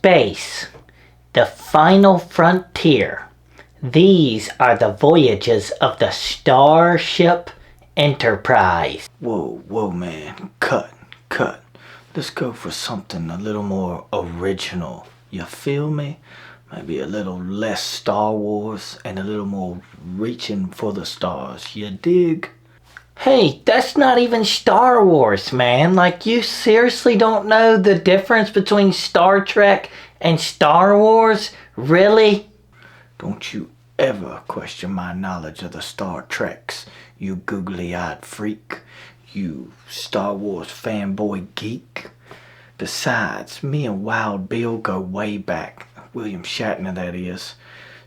Space, the final frontier. These are the voyages of the Starship Enterprise. Whoa, man. Cut. Let's go for something a little more original. You feel me? Maybe a little less Star Wars and a little more reaching for the stars. You dig? Hey, that's not even Star Wars, man. Like, you seriously don't know the difference between Star Trek and Star Wars? Really? Don't you ever question my knowledge of the Star Treks, you googly-eyed freak, you Star Wars fanboy geek. Besides, me and Wild Bill go way back. William Shatner, that is.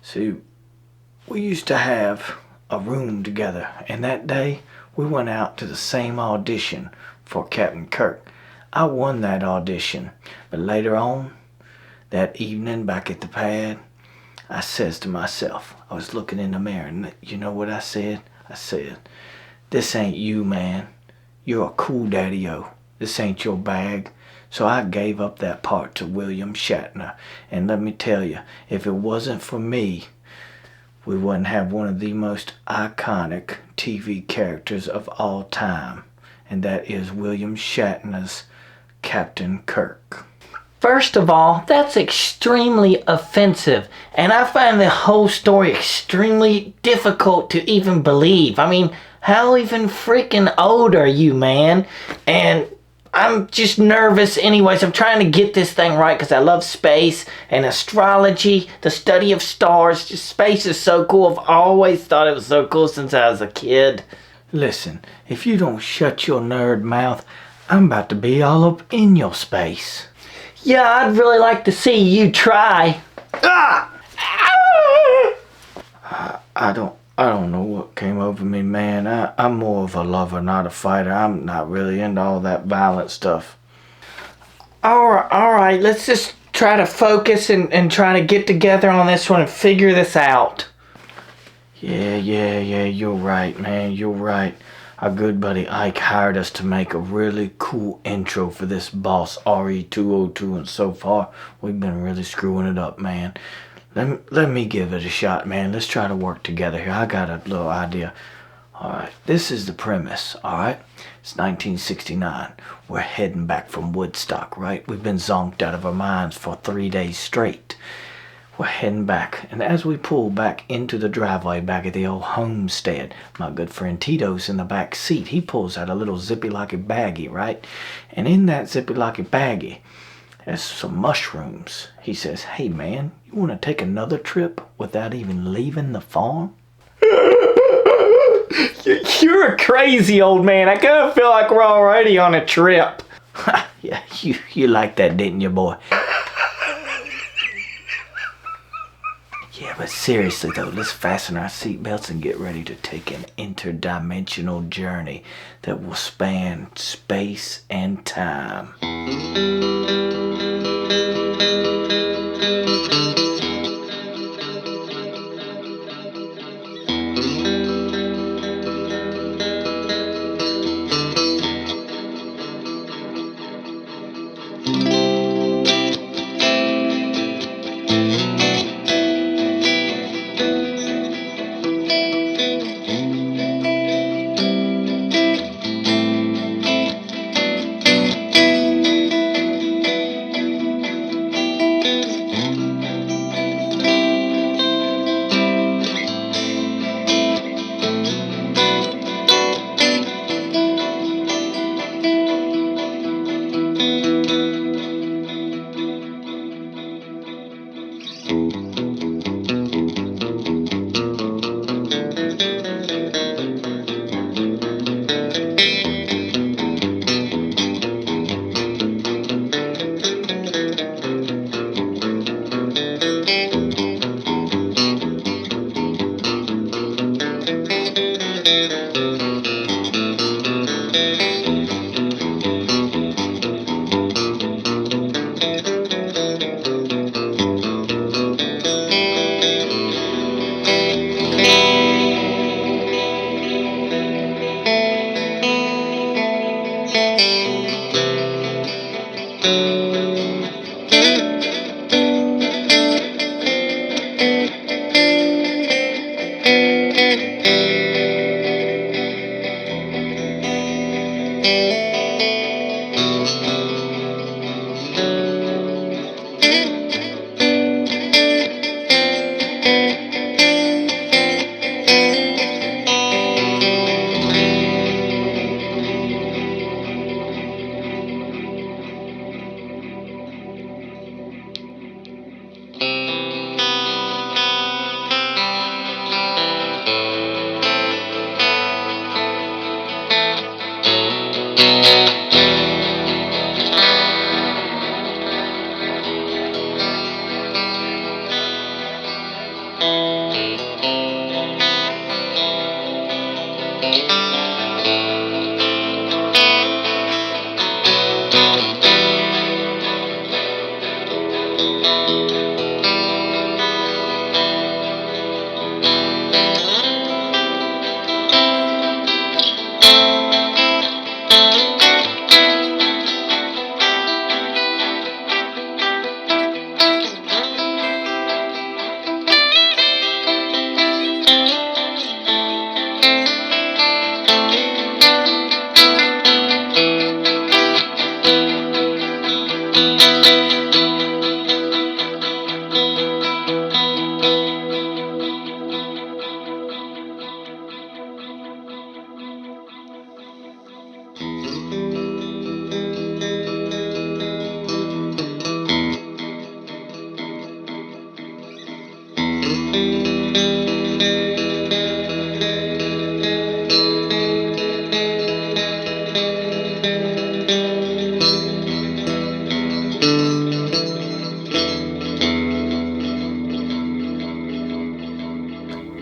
So, we used to have a room together, and that day, we went out to the same audition for Captain Kirk. I won that audition, but later on, that evening back at the pad, I says to myself, I was looking in the mirror, and you know what I said? I said, this ain't you, man. You're a cool daddy-o. This ain't your bag. So I gave up that part to William Shatner. And let me tell you, if it wasn't for me, we wouldn't have one of the most iconic TV characters of all time. And that is William Shatner's Captain Kirk. First of all, that's extremely offensive, and I find the whole story extremely difficult to even believe. I mean, how even freaking old are you, man? And I'm just nervous anyways. I'm trying to get this thing right because I love space and astrology, the study of stars. Just space is so cool. I've always thought it was so cool since I was a kid. Listen, if you don't shut your nerd mouth, I'm about to be all up in your space. Yeah, I'd really like to see you try. Ah! I don't know what came over me, man. I'm more of a lover, not a fighter. I'm not really into all that violent stuff. Alright, let's just try to focus and try to get together on this one and figure this out. Yeah, you're right, man, you're right. Our good buddy Ike hired us to make a really cool intro for this Boss RE-202, and so far, we've been really screwing it up, man. Let me give it a shot, man. Let's try to work together here. I got a little idea. Alright, this is the premise, alright? It's 1969. We're heading back from Woodstock, right? We've been zonked out of our minds for 3 days straight. We're heading back, and as we pull back into the driveway back at the old homestead, my good friend Tito's in the back seat. He pulls out a little zippy-locky baggie, right? And in that zippy-locky baggie, there's some mushrooms. He says, hey man, you want to take another trip without even leaving the farm? You're a crazy old man. I kind of feel like we're already on a trip. Yeah, you liked that, didn't you, boy? Yeah, but seriously though, let's fasten our seatbelts and get ready to take an interdimensional journey that will span space and time.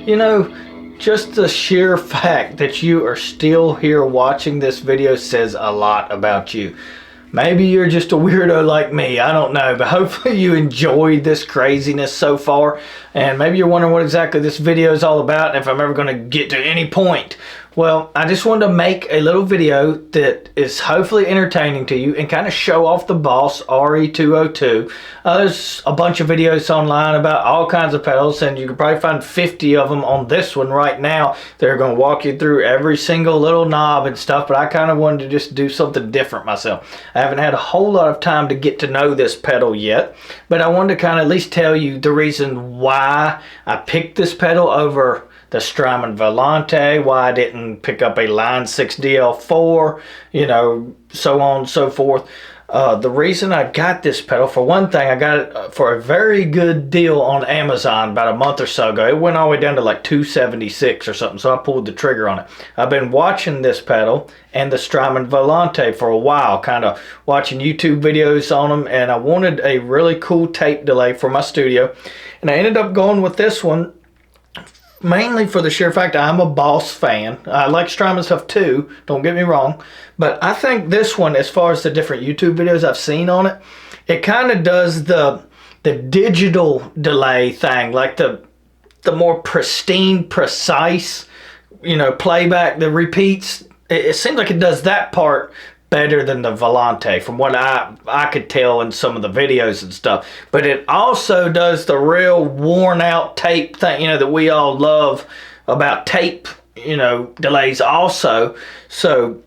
You know, just the sheer fact that you are still here watching this video says a lot about you. Maybe you're just a weirdo like me, I don't know, but hopefully you enjoyed this craziness so far, and maybe you're wondering what exactly this video is all about and if I'm ever going to get to any point. Well, I just wanted to make a little video that is hopefully entertaining to you and kind of show off the Boss RE-202. There's a bunch of videos online about all kinds of pedals, and you can probably find 50 of them on this one right now. They're going to walk you through every single little knob and stuff, but I kind of wanted to just do something different myself. I haven't had a whole lot of time to get to know this pedal yet, but I wanted to kind of at least tell you the reason why I picked this pedal over the Strymon Volante, why I didn't pick up a Line 6 DL4, you know, so on and so forth. The reason I got this pedal, for one thing, I got it for a very good deal on Amazon about a month or so ago. It went all the way down to like $276 or something, so I pulled the trigger on it. I've been watching this pedal and the Strymon Volante for a while, kind of watching YouTube videos on them, and I wanted a really cool tape delay for my studio, and I ended up going with this one, mainly for the sheer fact I'm a Boss fan. I like Strymon stuff too, don't get me wrong, but I think this one, as far as the different YouTube videos I've seen on it, it kind of does the digital delay thing, like the more pristine, precise, you know, playback, the repeats. It seems like it does that part better than the Volante, from what I could tell in some of the videos and stuff. But it also does the real worn out tape thing, you know, that we all love about tape, you know, delays also. So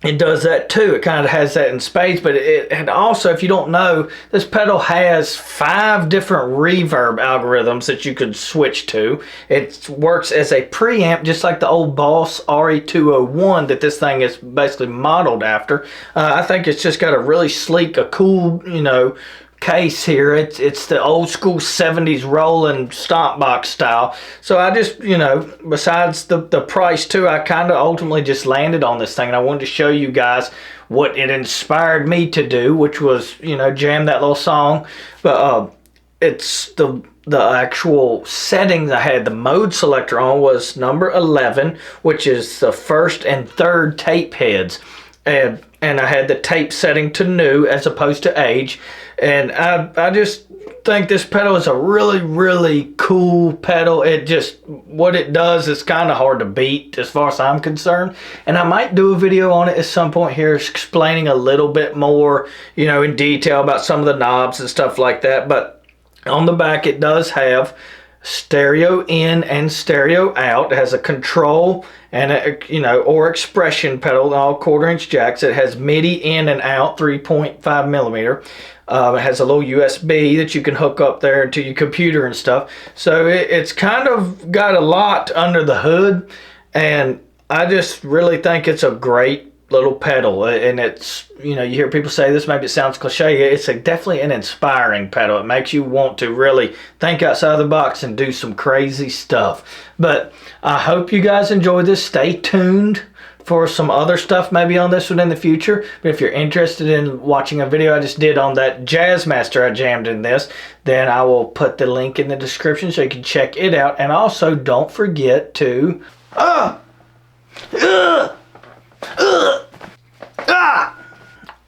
it does that too. It kind of has that in spades, but and also, if you don't know, this pedal has 5 different reverb algorithms that you could switch to. It works as a preamp, just like the old Boss RE-201 that this thing is basically modeled after. I think it's just got a really sleek, a cool, you know, case here. It's the old school 70s rolling stomp box style. So I just, you know, besides the price too, I kind of ultimately just landed on this thing, and I wanted to show you guys what it inspired me to do, which was, you know, jam that little song. But it's the actual settings I had the mode selector on was number 11, which is the first and third tape heads, and I had the tape setting to new as opposed to age. And I just think this pedal is a really, really cool pedal. It just, what it does is kind of hard to beat as far as I'm concerned. And I might do a video on it at some point here, explaining a little bit more, you know, in detail about some of the knobs and stuff like that. But on the back, it does have stereo in and stereo out. It has a control and a, you know, or expression pedal, all 1/4-inch jacks. It has MIDI in and out, 3.5 millimeter. It has a little USB that you can hook up there to your computer and stuff. So it's kind of got a lot under the hood, and I just really think it's a great little pedal. And it's, you know, you hear people say this, maybe it sounds cliche, it's definitely an inspiring pedal. It makes you want to really think outside the box and do some crazy stuff. But I hope you guys enjoy this. Stay tuned for some other stuff maybe on this one in the future. But if you're interested in watching a video I just did on that Jazzmaster I jammed in this, then I will put the link in the description so you can check it out. And also, don't forget to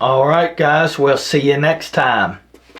Alright guys, we'll see you next time.